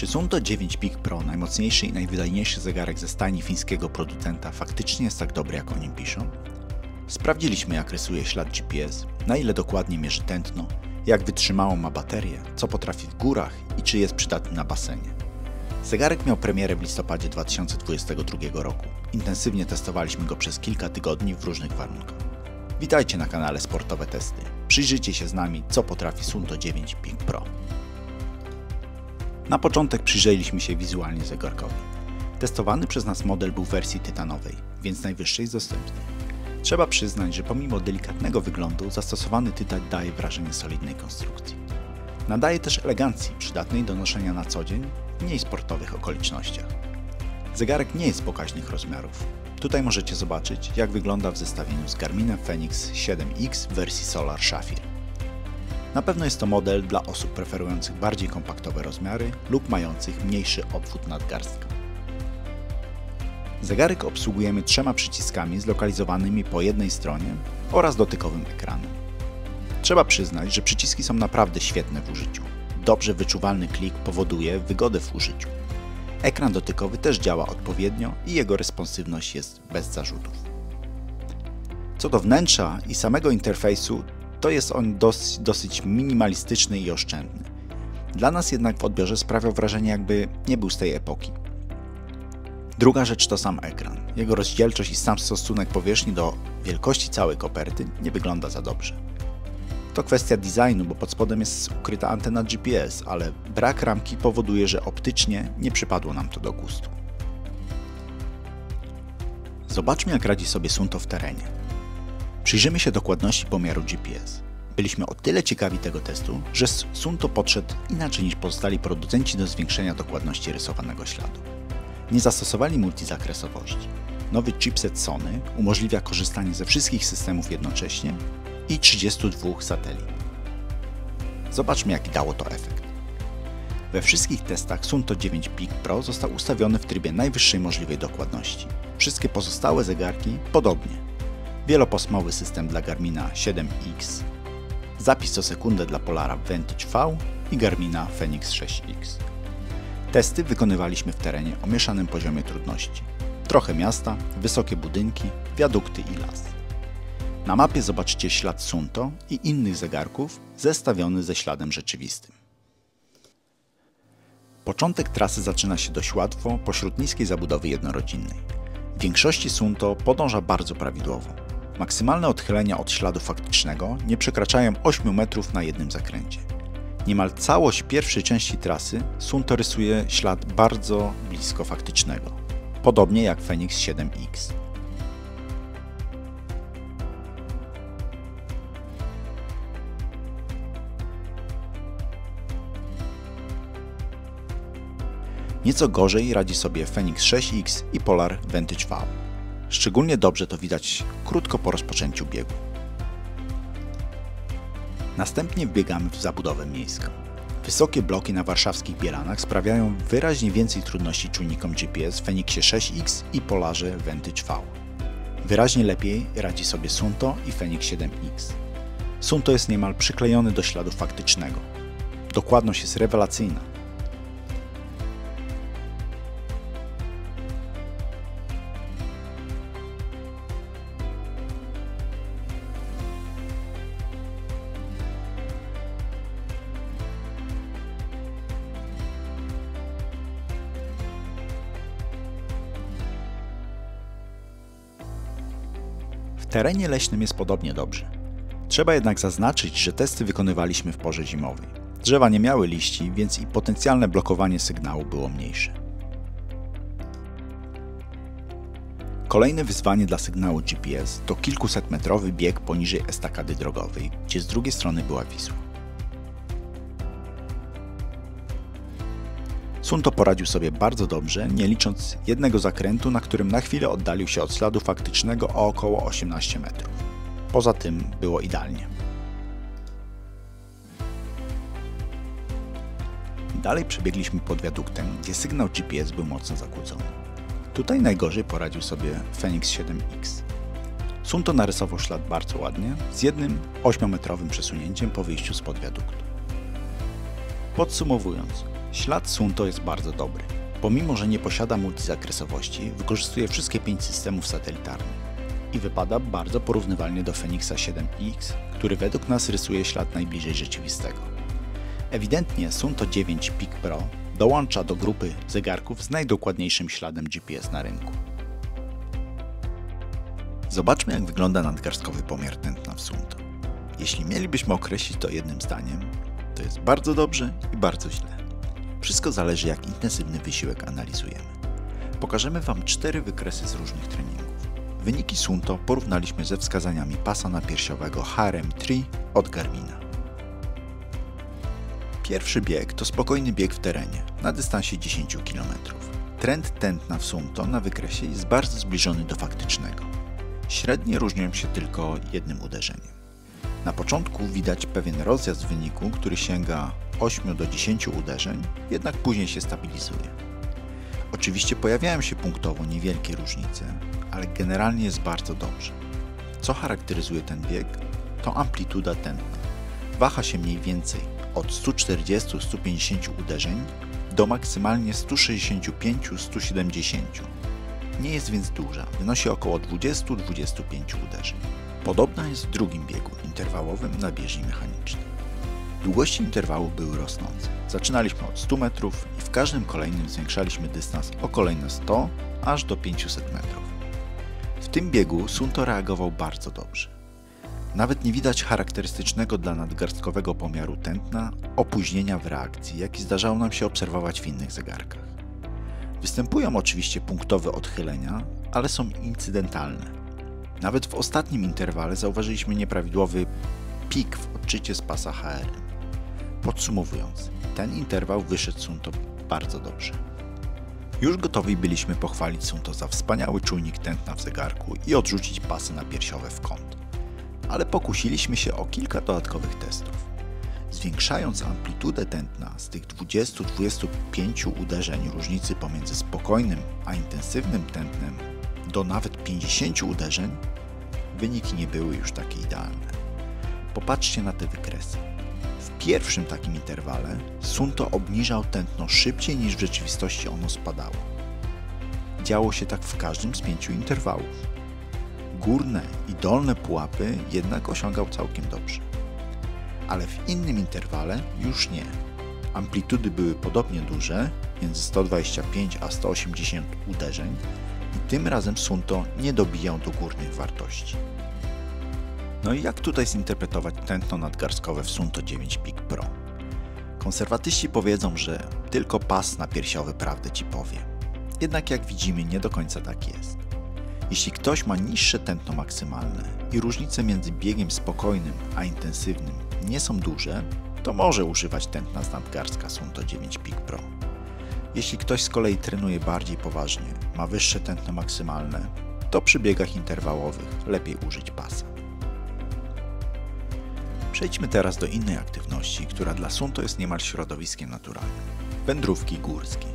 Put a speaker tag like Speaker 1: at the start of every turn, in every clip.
Speaker 1: Czy Suunto 9 Peak Pro, najmocniejszy i najwydajniejszy zegarek ze stajni fińskiego producenta, faktycznie jest tak dobry, jak o nim piszą? Sprawdziliśmy, jak rysuje ślad GPS, na ile dokładnie mierzy tętno, jak wytrzymałą ma baterię, co potrafi w górach i czy jest przydatny na basenie. Zegarek miał premierę w listopadzie 2022 roku. Intensywnie testowaliśmy go przez kilka tygodni w różnych warunkach. Witajcie na kanale Sportowe Testy. Przyjrzyjcie się z nami, co potrafi Suunto 9 Peak Pro. Na początek przyjrzeliśmy się wizualnie zegarkowi. Testowany przez nas model był w wersji tytanowej, więc najwyższej z dostępnych. Trzeba przyznać, że pomimo delikatnego wyglądu, zastosowany tytan daje wrażenie solidnej konstrukcji. Nadaje też elegancji, przydatnej do noszenia na co dzień w mniej sportowych okolicznościach. Zegarek nie jest pokaźnych rozmiarów. Tutaj możecie zobaczyć, jak wygląda w zestawieniu z Garminem Fenix 7X w wersji Solar Sapphire. Na pewno jest to model dla osób preferujących bardziej kompaktowe rozmiary lub mających mniejszy obwód nadgarstka. Zegarek obsługujemy 3 przyciskami zlokalizowanymi po jednej stronie oraz dotykowym ekranem. Trzeba przyznać, że przyciski są naprawdę świetne w użyciu. Dobrze wyczuwalny klik powoduje wygodę w użyciu. Ekran dotykowy też działa odpowiednio i jego responsywność jest bez zarzutów. Co do wnętrza i samego interfejsu, to jest on dosyć minimalistyczny i oszczędny. Dla nas jednak w odbiorze sprawiał wrażenie, jakby nie był z tej epoki. Druga rzecz to sam ekran. Jego rozdzielczość i sam stosunek powierzchni do wielkości całej koperty nie wygląda za dobrze. To kwestia designu, bo pod spodem jest ukryta antena GPS, ale brak ramki powoduje, że optycznie nie przypadło nam to do gustu. Zobaczmy, jak radzi sobie Suunto w terenie. Przyjrzymy się dokładności pomiaru GPS. Byliśmy o tyle ciekawi tego testu, że Suunto podszedł inaczej niż pozostali producenci do zwiększenia dokładności rysowanego śladu. Nie zastosowali multizakresowości. Nowy chipset Sony umożliwia korzystanie ze wszystkich systemów jednocześnie i 32 satelit. Zobaczmy, jaki dało to efekt. We wszystkich testach Suunto 9 Peak Pro został ustawiony w trybie najwyższej możliwej dokładności. Wszystkie pozostałe zegarki podobnie. Wielopasmowy system dla Garmina 7X, zapis co sekundę dla Polara Vantage V i Garmina Fenix 6X. Testy wykonywaliśmy w terenie o mieszanym poziomie trudności. Trochę miasta, wysokie budynki, wiadukty i las. Na mapie zobaczycie ślad Suunto i innych zegarków zestawiony ze śladem rzeczywistym. Początek trasy zaczyna się dość łatwo pośród niskiej zabudowy jednorodzinnej. W większości Suunto podąża bardzo prawidłowo. Maksymalne odchylenia od śladu faktycznego nie przekraczają 8 metrów na jednym zakręcie. Niemal całość pierwszej części trasy Suunto rysuje ślad bardzo blisko faktycznego, podobnie jak Fenix 7X. Nieco gorzej radzi sobie Fenix 6X i Polar Vantage V. Szczególnie dobrze to widać krótko po rozpoczęciu biegu. Następnie wbiegamy w zabudowę miejską. Wysokie bloki na warszawskich Bielanach sprawiają wyraźnie więcej trudności czujnikom GPS w Fenixie 6X i Polarze Vantage V. Wyraźnie lepiej radzi sobie Suunto i Fenix 7X. Suunto jest niemal przyklejony do śladu faktycznego. Dokładność jest rewelacyjna. W terenie leśnym jest podobnie dobrze. Trzeba jednak zaznaczyć, że testy wykonywaliśmy w porze zimowej. Drzewa nie miały liści, więc i potencjalne blokowanie sygnału było mniejsze. Kolejne wyzwanie dla sygnału GPS to kilkusetmetrowy bieg poniżej estakady drogowej, gdzie z drugiej strony była Wisła. Suunto poradził sobie bardzo dobrze, nie licząc jednego zakrętu, na którym na chwilę oddalił się od śladu faktycznego o około 18 metrów. Poza tym było idealnie. Dalej przebiegliśmy pod wiaduktem, gdzie sygnał GPS był mocno zakłócony. Tutaj najgorzej poradził sobie Fenix 7X. Suunto narysował ślad bardzo ładnie, z jednym 8-metrowym przesunięciem po wyjściu spod wiaduktu. Podsumowując, ślad Suunto jest bardzo dobry. Pomimo, że nie posiada multizakresowości, wykorzystuje wszystkie 5 systemów satelitarnych i wypada bardzo porównywalnie do Fenixa 7X, który według nas rysuje ślad najbliżej rzeczywistego. Ewidentnie Suunto 9 Peak Pro dołącza do grupy zegarków z najdokładniejszym śladem GPS na rynku. Zobaczmy, jak wygląda nadgarstkowy pomiar tętna w Suunto. Jeśli mielibyśmy określić to jednym zdaniem, to jest bardzo dobrze i bardzo źle. Wszystko zależy, jak intensywny wysiłek analizujemy. Pokażemy Wam 4 wykresy z różnych treningów. Wyniki Suunto porównaliśmy ze wskazaniami pasa napiersiowego HRM3 od Garmina. Pierwszy bieg to spokojny bieg w terenie, na dystansie 10 km. Trend tętna w Suunto na wykresie jest bardzo zbliżony do faktycznego. Średnie różnią się tylko jednym uderzeniem. Na początku widać pewien rozjazd wyniku, który sięga 8 do 10 uderzeń, jednak później się stabilizuje. Oczywiście pojawiają się punktowo niewielkie różnice, ale generalnie jest bardzo dobrze. Co charakteryzuje ten bieg? To amplituda tętna. Waha się mniej więcej od 140-150 uderzeń do maksymalnie 165-170. Nie jest więc duża, wynosi około 20-25 uderzeń. Podobna jest w drugim biegu interwałowym na bieżni mechanicznej. Długości interwału były rosnące. Zaczynaliśmy od 100 metrów i w każdym kolejnym zwiększaliśmy dystans o kolejne 100 aż do 500 metrów. W tym biegu Suunto reagował bardzo dobrze. Nawet nie widać charakterystycznego dla nadgarstkowego pomiaru tętna opóźnienia w reakcji, jaki zdarzało nam się obserwować w innych zegarkach. Występują oczywiście punktowe odchylenia, ale są incydentalne. Nawet w ostatnim interwale zauważyliśmy nieprawidłowy pik w odczycie z pasa HRM. Podsumowując, ten interwał wyszedł Suunto bardzo dobrze. Już gotowi byliśmy pochwalić Suunto za wspaniały czujnik tętna w zegarku i odrzucić pasy napiersiowe w kąt. Ale pokusiliśmy się o kilka dodatkowych testów. Zwiększając amplitudę tętna z tych 20-25 uderzeń różnicy pomiędzy spokojnym a intensywnym tętnem do nawet 50 uderzeń, wyniki nie były już takie idealne. Popatrzcie na te wykresy. W pierwszym takim interwale Suunto obniżał tętno szybciej niż w rzeczywistości ono spadało. Działo się tak w każdym z 5 interwałów. Górne i dolne pułapy jednak osiągał całkiem dobrze. Ale w innym interwale już nie. Amplitudy były podobnie duże, między 125 a 180 uderzeń i tym razem Suunto nie dobijał do górnych wartości. No i jak tutaj zinterpretować tętno nadgarstkowe w Suunto 9 Peak Pro? Konserwatyści powiedzą, że tylko pas napiersiowy prawdę Ci powie. Jednak jak widzimy, nie do końca tak jest. Jeśli ktoś ma niższe tętno maksymalne i różnice między biegiem spokojnym a intensywnym nie są duże, to może używać tętna z nadgarstka Suunto 9 Peak Pro. Jeśli ktoś z kolei trenuje bardziej poważnie, ma wyższe tętno maksymalne, to przy biegach interwałowych lepiej użyć pasa. Przejdźmy teraz do innej aktywności, która dla Suunto jest niemal środowiskiem naturalnym. Wędrówki górskie.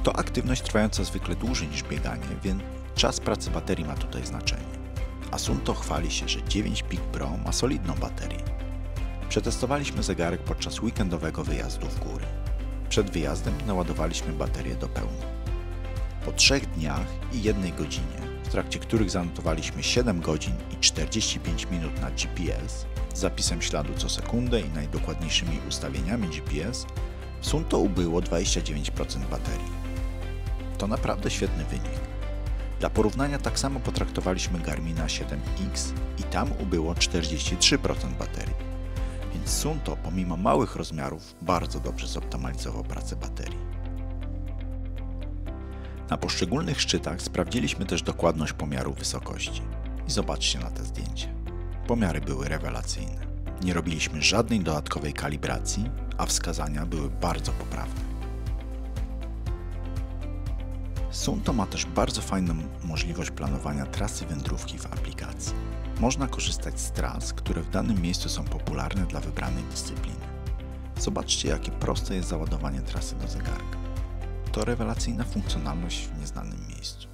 Speaker 1: To aktywność trwająca zwykle dłużej niż bieganie, więc czas pracy baterii ma tutaj znaczenie. A Suunto chwali się, że 9 Peak Pro ma solidną baterię. Przetestowaliśmy zegarek podczas weekendowego wyjazdu w góry. Przed wyjazdem naładowaliśmy baterię do pełna. Po 3 dniach i 1 godzinie, w trakcie których zanotowaliśmy 7 godzin i 45 minut na GPS, z zapisem śladu co sekundę i najdokładniejszymi ustawieniami GPS, w Suunto ubyło 29% baterii. To naprawdę świetny wynik. Dla porównania tak samo potraktowaliśmy Garmina 7X i tam ubyło 43% baterii. Więc Suunto pomimo małych rozmiarów bardzo dobrze zoptymalizował pracę baterii. Na poszczególnych szczytach sprawdziliśmy też dokładność pomiaru wysokości. I zobaczcie na te zdjęcie. Pomiary były rewelacyjne. Nie robiliśmy żadnej dodatkowej kalibracji, a wskazania były bardzo poprawne. Suunto ma też bardzo fajną możliwość planowania trasy wędrówki w aplikacji. Można korzystać z tras, które w danym miejscu są popularne dla wybranej dyscypliny. Zobaczcie, jakie proste jest załadowanie trasy do zegarka. To rewelacyjna funkcjonalność w nieznanym miejscu.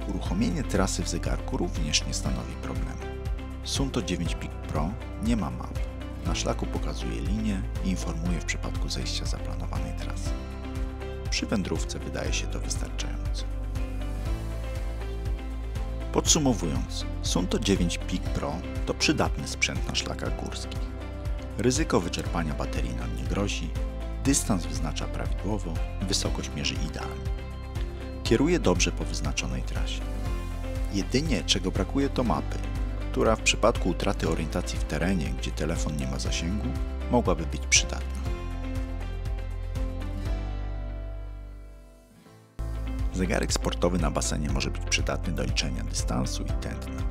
Speaker 1: Uruchomienie trasy w zegarku również nie stanowi problemu. Suunto 9 Peak Pro nie ma map, Na szlaku pokazuje linię i informuje w przypadku zejścia zaplanowanej trasy. Przy wędrówce wydaje się to wystarczające. Podsumowując, Suunto 9 Peak Pro to przydatny sprzęt na szlakach górskich. Ryzyko wyczerpania baterii nam nie grozi, dystans wyznacza prawidłowo, wysokość mierzy idealnie. Kieruje dobrze po wyznaczonej trasie. Jedynie czego brakuje to mapy, która w przypadku utraty orientacji w terenie, gdzie telefon nie ma zasięgu, mogłaby być przydatna. Zegarek sportowy na basenie może być przydatny do liczenia dystansu i tętna.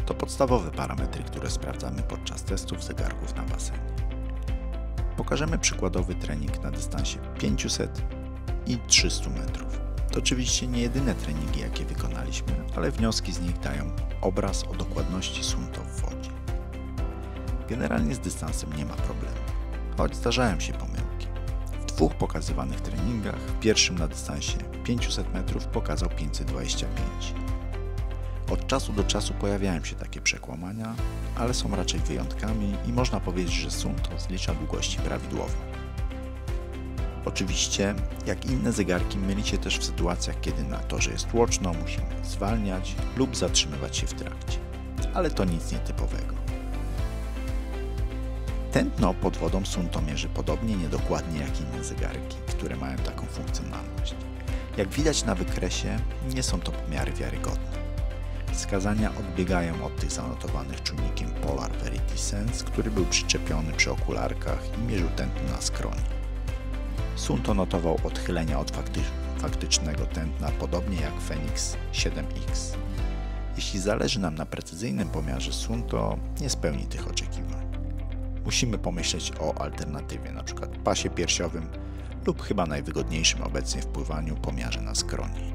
Speaker 1: To podstawowe parametry, które sprawdzamy podczas testów zegarków na basenie. Pokażemy przykładowy trening na dystansie 500 i 300 metrów. To oczywiście nie jedyne treningi, jakie wykonaliśmy, ale wnioski z nich dają obraz o dokładności Suunto w wodzie. Generalnie z dystansem nie ma problemu, choć zdarzają się pomyłki. W dwóch pokazywanych treningach, w pierwszym na dystansie 500 metrów pokazał 525. Od czasu do czasu pojawiają się takie przekłamania, ale są raczej wyjątkami i można powiedzieć, że Suunto zlicza długości prawidłowo. Oczywiście, jak inne zegarki, myli się też w sytuacjach, kiedy na torze jest tłoczno, musimy zwalniać lub zatrzymywać się w trakcie, ale to nic nietypowego. Tętno pod wodą Suunto mierzy podobnie niedokładnie jak inne zegarki, które mają taką funkcjonalność. Jak widać na wykresie, nie są to pomiary wiarygodne. Wskazania odbiegają od tych zanotowanych czujnikiem Polar Verity Sense, który był przyczepiony przy okularkach i mierzył tętno na skroni. Suunto notował odchylenia od faktycznego tętna, podobnie jak Fenix 7X. Jeśli zależy nam na precyzyjnym pomiarze, Suunto nie spełni tych oczekiwań. Musimy pomyśleć o alternatywie, np. pasie piersiowym lub chyba najwygodniejszym obecnie w pływaniu pomiarze na skroni.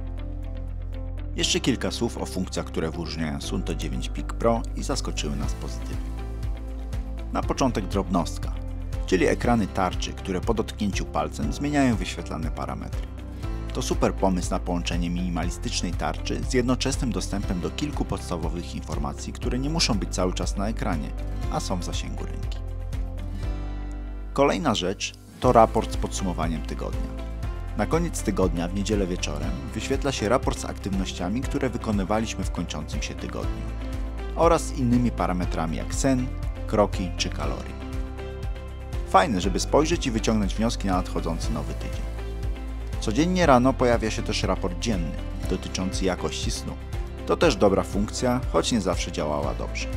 Speaker 1: Jeszcze kilka słów o funkcjach, które wyróżniają Suunto 9 Peak Pro i zaskoczyły nas pozytywnie. Na początek drobnostka, czyli ekrany tarczy, które po dotknięciu palcem zmieniają wyświetlane parametry. To super pomysł na połączenie minimalistycznej tarczy z jednoczesnym dostępem do kilku podstawowych informacji, które nie muszą być cały czas na ekranie, a są w zasięgu ręki. Kolejna rzecz to raport z podsumowaniem tygodnia. Na koniec tygodnia, w niedzielę wieczorem, wyświetla się raport z aktywnościami, które wykonywaliśmy w kończącym się tygodniu oraz z innymi parametrami jak sen, kroki czy kalorie. Fajne, żeby spojrzeć i wyciągnąć wnioski na nadchodzący nowy tydzień. Codziennie rano pojawia się też raport dzienny dotyczący jakości snu. To też dobra funkcja, choć nie zawsze działała dobrze.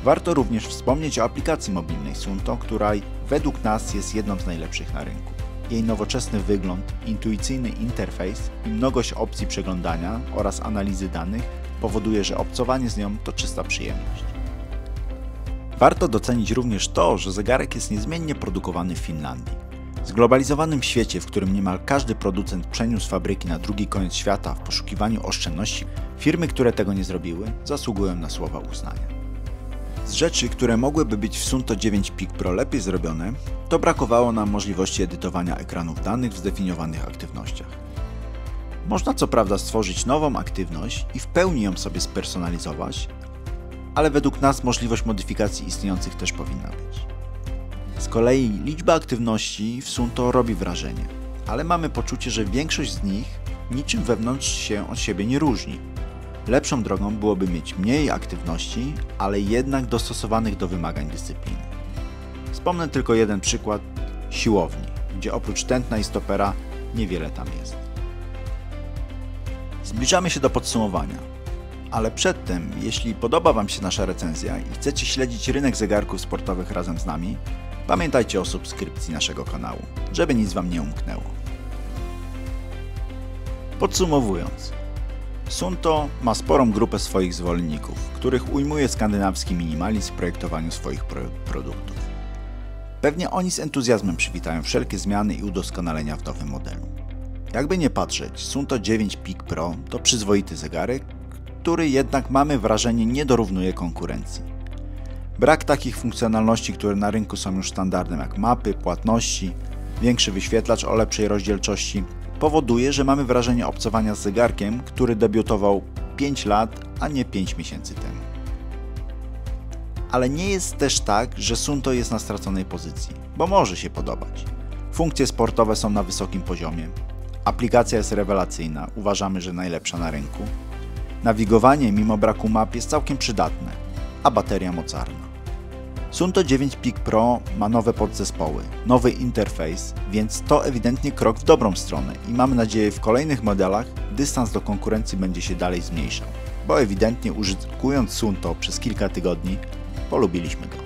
Speaker 1: Warto również wspomnieć o aplikacji mobilnej Suunto, która według nas jest jedną z najlepszych na rynku. Jej nowoczesny wygląd, intuicyjny interfejs i mnogość opcji przeglądania oraz analizy danych powoduje, że obcowanie z nią to czysta przyjemność. Warto docenić również to, że zegarek jest niezmiennie produkowany w Finlandii. W zglobalizowanym świecie, w którym niemal każdy producent przeniósł fabryki na drugi koniec świata w poszukiwaniu oszczędności, firmy, które tego nie zrobiły, zasługują na słowa uznania. Z rzeczy, które mogłyby być w Suunto 9 Peak Pro lepiej zrobione, to brakowało nam możliwości edytowania ekranów danych w zdefiniowanych aktywnościach. Można co prawda stworzyć nową aktywność i w pełni ją sobie spersonalizować, ale według nas możliwość modyfikacji istniejących też powinna być. Z kolei liczba aktywności w Suunto robi wrażenie, ale mamy poczucie, że większość z nich niczym wewnątrz się od siebie nie różni. Lepszą drogą byłoby mieć mniej aktywności, ale jednak dostosowanych do wymagań dyscypliny. Wspomnę tylko jeden przykład siłowni, gdzie oprócz tętna i stopera niewiele tam jest. Zbliżamy się do podsumowania, ale przedtem, jeśli podoba Wam się nasza recenzja i chcecie śledzić rynek zegarków sportowych razem z nami, pamiętajcie o subskrypcji naszego kanału, żeby nic Wam nie umknęło. Podsumowując, Suunto ma sporą grupę swoich zwolenników, których ujmuje skandynawski minimalizm w projektowaniu swoich produktów. Pewnie oni z entuzjazmem przywitają wszelkie zmiany i udoskonalenia w nowym modelu. Jakby nie patrzeć, Suunto 9 Peak Pro to przyzwoity zegarek, który jednak mamy wrażenie nie dorównuje konkurencji. Brak takich funkcjonalności, które na rynku są już standardem jak mapy, płatności, większy wyświetlacz o lepszej rozdzielczości powoduje, że mamy wrażenie obcowania z zegarkiem, który debiutował 5 lat, a nie 5 miesięcy temu. Ale nie jest też tak, że Suunto jest na straconej pozycji, bo może się podobać. Funkcje sportowe są na wysokim poziomie, aplikacja jest rewelacyjna, uważamy, że najlepsza na rynku. Nawigowanie mimo braku map jest całkiem przydatne, a bateria mocarna. Suunto 9 Peak Pro ma nowe podzespoły, nowy interfejs, więc to ewidentnie krok w dobrą stronę i mamy nadzieję w kolejnych modelach dystans do konkurencji będzie się dalej zmniejszał, bo ewidentnie użytkując Suunto przez kilka tygodni polubiliśmy go.